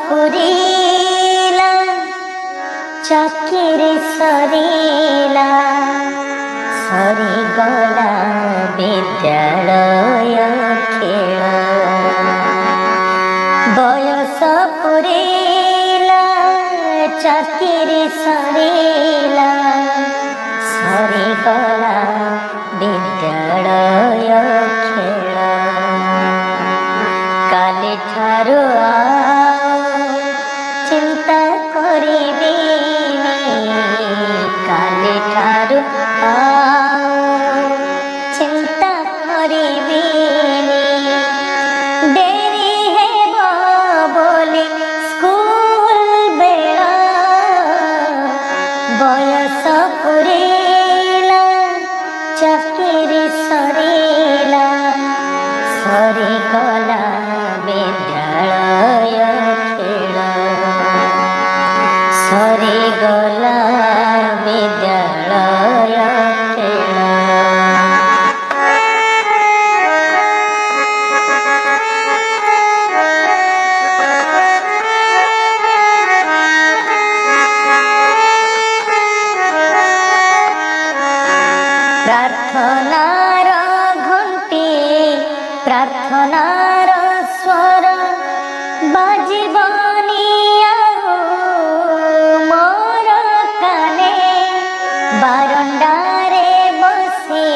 पुरीला चाकिरी सरीला सरीगला विद्यालय खेल बयस पुरीला चाकिरी सरीला सरीगला विद्यालय खेल काली ठारू चिंता करिबिनी काली ठारू चिंता करिबिनी देरी हेब बोली स्कूल बेला बयस पुरीला चाकिरी सरीला सरीगला विद्यालय खेल सरीगला विद्यालय खेल प्रार्थनार घंटी प्रार्थनार स्वर बाजिबनी मोर काने बारंडारे बसी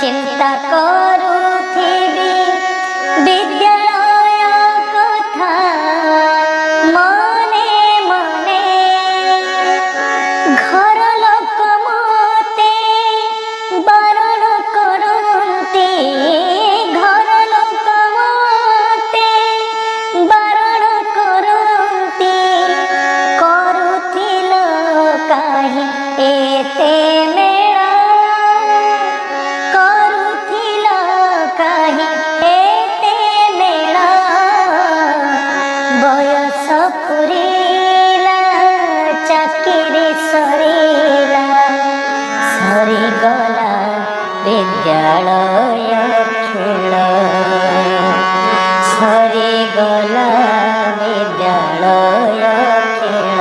चिंता करुथिबी विद्यालय कथा मने मने घर लोक मते बारण करती घर लोक मते बारण करती करुथिल काहे एते मेला करुथिल काहे एते मेला बयस पुरीला चाकिरी सरीला सरीगला विद्यालय खेल सरीगला विद्यालय खेल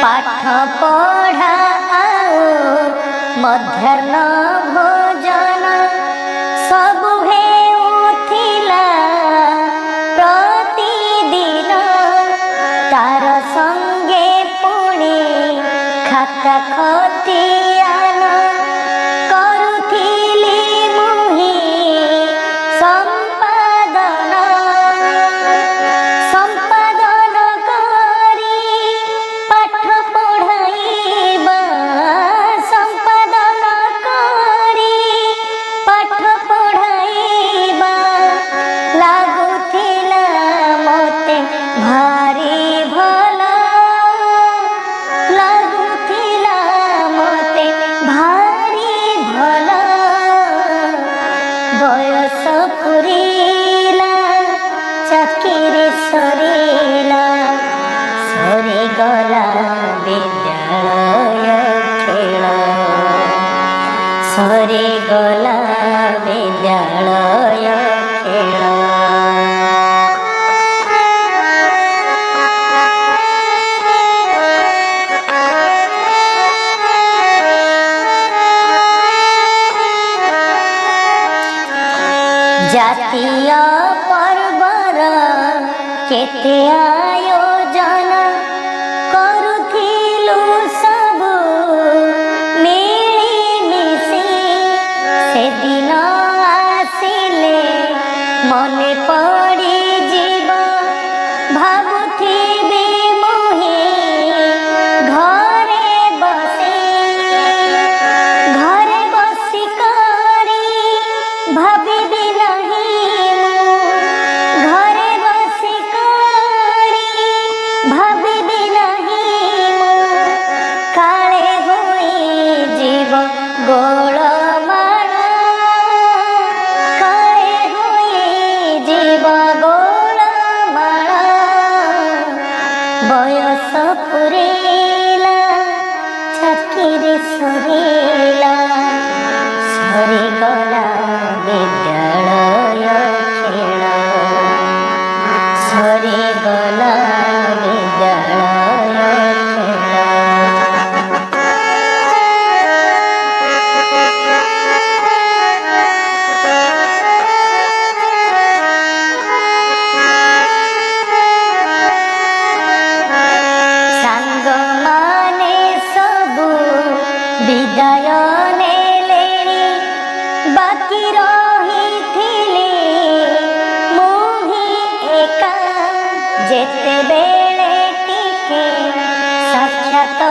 पाठ पढ़ा मध्याह्न भोजन सबु हेउथिला प्रतिदिन तार संगे पुणी खाता खतियान करुथिली मुही संपादन संपादन करी पाठ पढ़ाइबा संपादन करी पाठ पढ़ाइबा लागुथिला मते भारी भला लागुथिला मते भारी भला बयस पुरीला चाकिरी सरीला सरीगला विद्यालय खेल सरीगला विद्यालय खेल जातीय पर्वर केते आयोजन करुथिलु सबु मिली मिसी से दिन आसिले मने पड़ी जीव भाबुथिबी मुही घरे बसी करी भाबिबी नहीं घरे बसी करी ବୟସ ପୁରେଇଲା ଚାକିରି ସରିଲା ସରିଗଲା ବିଦ୍ୟାଳୟ ଖେଳ ସରିଗଲା ବିଦ୍ୟାଳୟ ଖେଳ। ସାଙ୍ଗମାନେ ସବୁ ବିଦାୟ ନେଲେଣି ବାକି ରହିଥିଲି ମୁଁ ହିଁ ଏକା ଯେତେବେଳେ ଟିକେ ସାକ୍ଷାତ